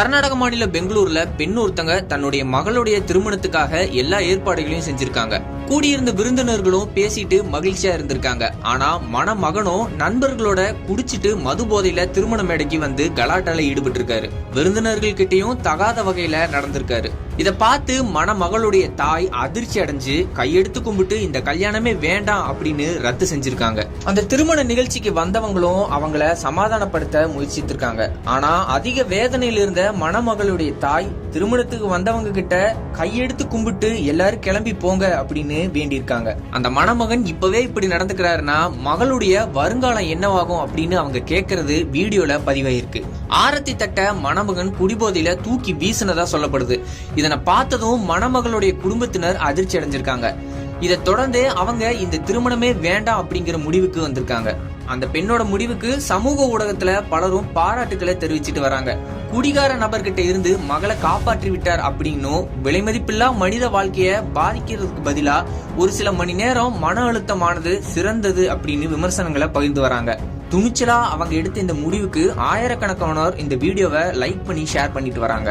கர்நாடக மாநில பெங்களூர்ல பெண் ஒருத்தங்க தன்னுடைய மகளுடைய திருமணத்துக்காக எல்லா ஏற்பாடுகளையும் செஞ்சிருக்காங்க. கூடியிருந்த விருந்தினர்களும் பேசிட்டு மகிழ்ச்சியா இருந்திருக்காங்க. ஆனா மணமகனும் நண்பர்களோட குடிச்சிட்டு மது போதையில திருமண மேடைக்கு வந்து கலாட்டால ஈடுபட்டு இருக்காரு. விருந்தினர்கள் கிட்டையும் தகாத வகையில நடந்திருக்காரு. இத பார்த்து மணமகளுடைய தாய் அதிர்ச்சி அடைஞ்சு கையெடுத்து கும்பிட்டு இந்த கல்யாணமே வேண்டாம் அப்படின்னு ரத்து செஞ்சிருக்காங்க. அந்த திருமண நிகழ்ச்சிக்கு வந்தவங்களும் அவங்கள சமாதானப்படுத்த முயற்சித்திருக்காங்க. ஆனா அதிக வேதனையில இருந்த மணமகளுடைய தாய் திருமணத்துக்கு வந்தவங்க கிட்ட கையெடுத்து கும்பிட்டு எல்லாரும் கிளம்பி போங்க அப்படின்னு வேண்டியிருக்காங்க. அந்த மணமகன் இப்பவே இப்படி நடந்துக்கிறாருன்னா மகளுடைய வருங்காலம் என்னவாகும் அப்படின்னு அவங்க கேட்கறது வீடியோல பதிவாயிருக்கு. ஆரத்தி தட்ட மணமகன் குடிபோதையில தூக்கி வீசினதா சொல்லப்படுது. இதனை பார்த்ததும் மணமகளுடைய குடும்பத்தினர் அதிர்ச்சி அடைஞ்சிருக்காங்க. இதை தொடர்ந்து அவங்க இந்த திருமணமே வேண்டாம் அப்படிங்கிற முடிவுக்கு வந்திருக்காங்க. அந்த பெண்ணோட முடிவுக்கு சமூக ஊடகத்துல பலரும் பாராட்டுக்களை தெரிவிச்சிட்டு வராங்க. குடிகார நபர்கிட்ட இருந்து மகளை காப்பாற்றி விட்டார் அப்படின்னும் விலைமதிப்பில்லா மனித வாழ்க்கைய பாதிக்கிறதுக்கு பதிலா ஒரு சில மணி நேரம் மன அழுத்தமானது சிறந்தது அப்படின்னு விமர்சனங்களை பகிர்ந்து வராங்க. துணிச்சலா அவங்க எடுத்த இந்த முடிவுக்கு ஆயிரக்கணக்கானோர் இந்த வீடியோவை லைக் பண்ணி ஷேர் பண்ணிட்டு வராங்க.